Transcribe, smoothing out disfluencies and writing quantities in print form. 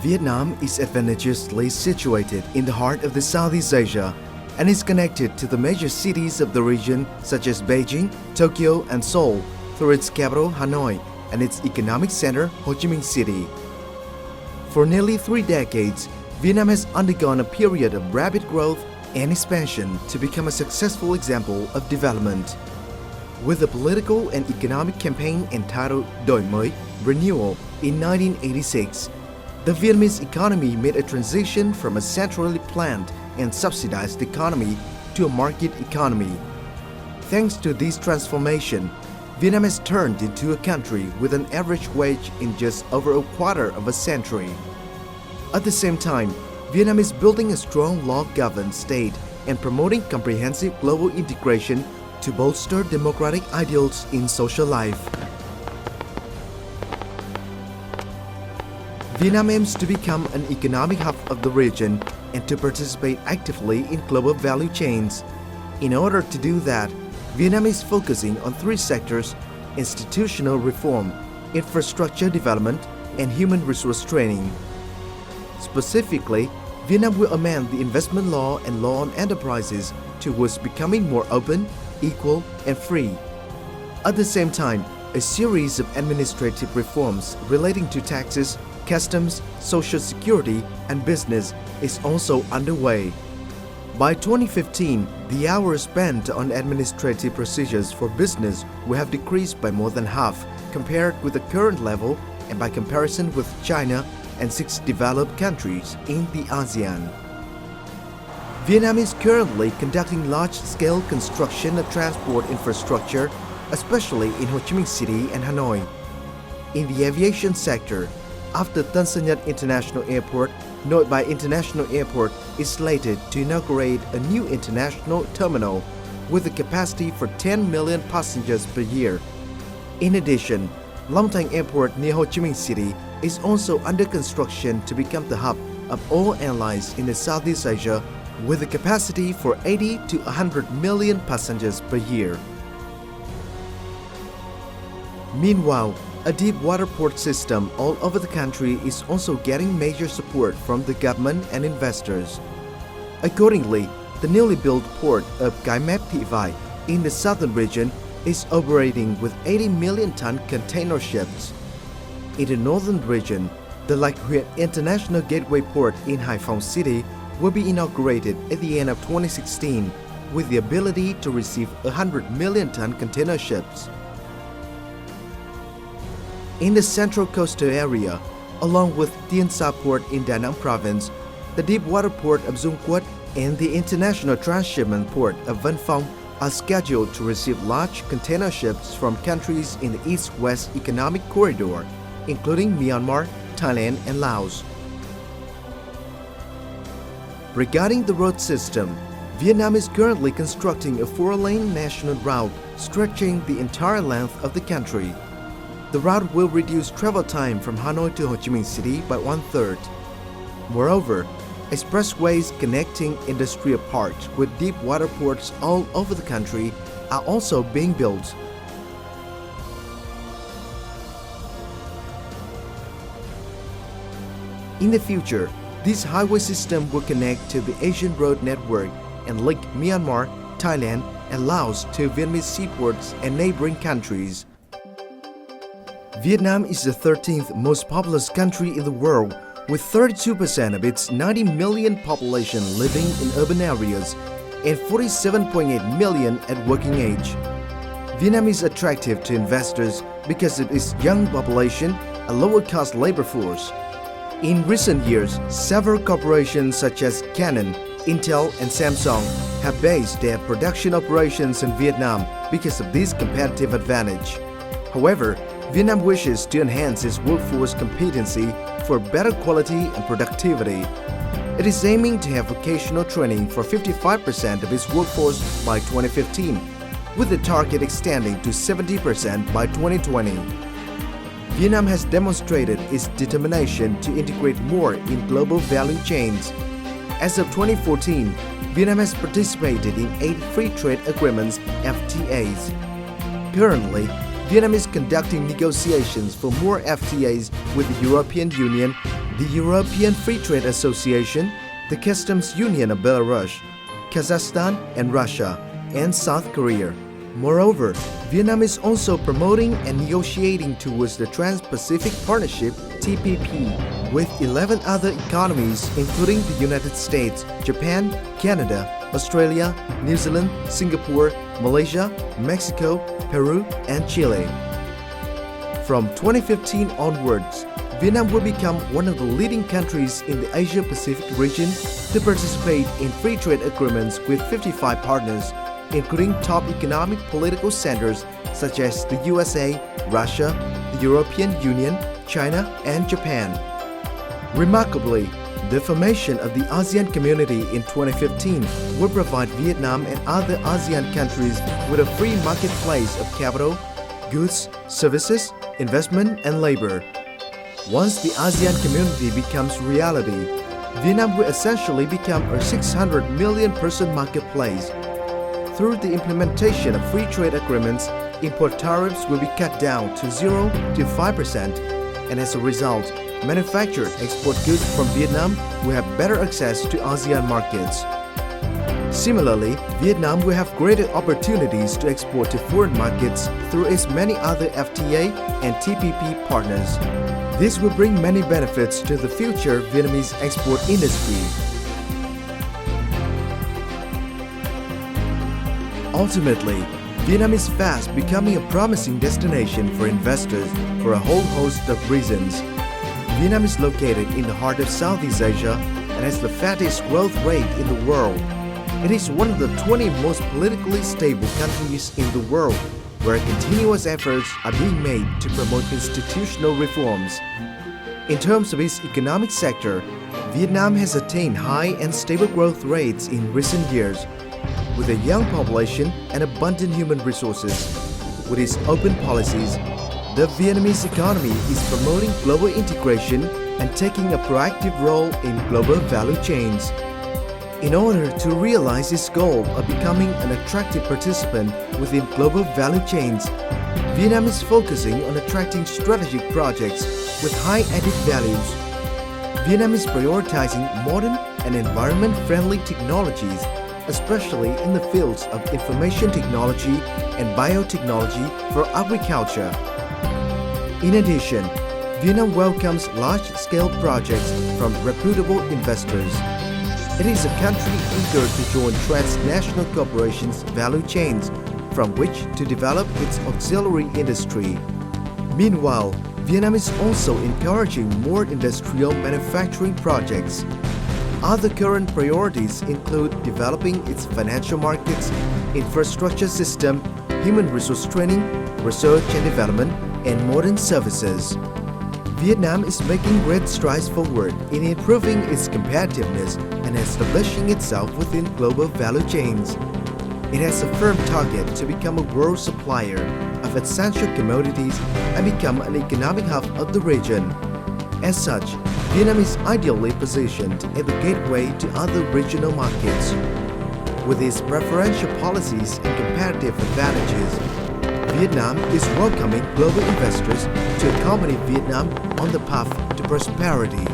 Vietnam is advantageously situated in the heart of the Southeast Asia and is connected to the major cities of the region such as Beijing, Tokyo and Seoul through its capital Hanoi and its economic center Ho Chi Minh City. For nearly 3 decades, Vietnam has undergone a period of rapid growth and expansion to become a successful example of development. With a political and economic campaign entitled Đổi mới, Renewal in 1986, the Vietnamese economy made a transition from a centrally planned and subsidized economy to a market economy. Thanks to this transformation, Vietnam has turned into a country with an average wage in just over a quarter of a century. At the same time, Vietnam is building a strong law-governed state and promoting comprehensive global integration to bolster democratic ideals in social life. Vietnam aims to become an economic hub of the region and to participate actively in global value chains. In order to do that, Vietnam is focusing on 3 sectors: institutional reform, infrastructure development, and human resource training. Specifically, Vietnam will amend the investment law and law on enterprises towards becoming more open, equal, and free. At the same time, a series of administrative reforms relating to taxes, customs, social security, and business is also underway. By 2015, the hours spent on administrative procedures for business will have decreased by more than half compared with the current level and by comparison with China and 6 developed countries in the ASEAN. Vietnam is currently conducting large-scale construction of transport infrastructure, especially in Ho Chi Minh City and Hanoi. In the aviation sector, after Tân Sơn Nhất International Airport, Nội Bài International Airport is slated to inaugurate a new international terminal with a capacity for 10 million passengers per year. In addition, Long Thanh Airport near Ho Chi Minh City is also under construction to become the hub of all airlines in the Southeast Asia with a capacity for 80 to 100 million passengers per year. Meanwhile, a deep water port system all over the country is also getting major support from the government and investors. Accordingly, the newly built port of Cái Mép Thị Vải in the southern region is operating with 80 million ton container ships. In the northern region, the Lạch Huyện International Gateway Port in Hải Phòng City will be inaugurated at the end of 2016 with the ability to receive 100 million ton container ships. In the central coastal area, along with Tiên Sa Port in Da Nang Province, the deep water port of Dung Quất and the international transshipment port of Văn Phong are scheduled to receive large container ships from countries in the East-West Economic Corridor, including Myanmar, Thailand, and Laos. Regarding the road system, Vietnam is currently constructing a 4-lane national route stretching the entire length of the country. The route will reduce travel time from Hanoi to Ho Chi Minh City by 1/3. Moreover, expressways connecting industrial parks with deep water ports all over the country are also being built. In the future, this highway system will connect to the Asian Road Network and link Myanmar, Thailand, and Laos to Vietnamese seaports and neighboring countries. Vietnam is the 13th most populous country in the world, with 32% of its 90 million population living in urban areas and 47.8 million at working age. Vietnam is attractive to investors because of its young population, a lower-cost labor force. In recent years, several corporations such as Canon, Intel, and Samsung have based their production operations in Vietnam because of this competitive advantage. However, Vietnam wishes to enhance its workforce competency for better quality and productivity. It is aiming to have vocational training for 55% of its workforce by 2015, with the target extending to 70% by 2020. Vietnam has demonstrated its determination to integrate more in global value chains. As of 2014, Vietnam has participated in 8 free trade agreements (FTAs). Currently, Vietnam is conducting negotiations for more FTAs with the European Union, the European Free Trade Association, the Customs Union of Belarus, Kazakhstan and Russia, and South Korea. Moreover, Vietnam is also promoting and negotiating towards the Trans-Pacific Partnership (TPP) with 11 other economies including the United States, Japan, Canada, Australia, New Zealand, Singapore, Malaysia, Mexico, Peru, and Chile. From 2015 onwards, Vietnam will become one of the leading countries in the Asia-Pacific region to participate in free trade agreements with 55 partners, including top economic political centers such as the USA, Russia, the European Union, China, and Japan. Remarkably, the formation of the ASEAN community in 2015 will provide Vietnam and other ASEAN countries with a free marketplace of capital, goods, services, investment, and labor. Once the ASEAN community becomes reality, Vietnam will essentially become a 600 million person marketplace. Through the implementation of free trade agreements, import tariffs will be cut down to 0 to 5%, and as a result, manufactured export goods from Vietnam will have better access to ASEAN markets. Similarly, Vietnam will have greater opportunities to export to foreign markets through its many other FTA and TPP partners. This will bring many benefits to the future Vietnamese export industry. Ultimately, Vietnam is fast becoming a promising destination for investors for a whole host of reasons. Vietnam is located in the heart of Southeast Asia and has the fastest growth rate in the world. It is one of the 20 most politically stable countries in the world, where continuous efforts are being made to promote constitutional reforms. In terms of its economic sector, Vietnam has attained high and stable growth rates in recent years. With a young population and abundant human resources, with its open policies, the Vietnamese economy is promoting global integration and taking a proactive role in global value chains. In order to realize its goal of becoming an attractive participant within global value chains, Vietnam is focusing on attracting strategic projects with high added values. Vietnam is prioritizing modern and environment-friendly technologies, especially in the fields of information technology and biotechnology for agriculture. In addition, Vietnam welcomes large-scale projects from reputable investors. It is a country eager to join transnational corporations' value chains from which to develop its auxiliary industry. Meanwhile, Vietnam is also encouraging more industrial manufacturing projects. Other current priorities include developing its financial markets, infrastructure system, human resource training, research and development, and modern services. Vietnam is making great strides forward in improving its competitiveness and establishing itself within global value chains. It has a firm target to become a world supplier of essential commodities and become an economic hub of the region. As such, Vietnam is ideally positioned as the gateway to other regional markets. With its preferential policies and competitive advantages, Vietnam is welcoming global investors to accompany Vietnam on the path to prosperity.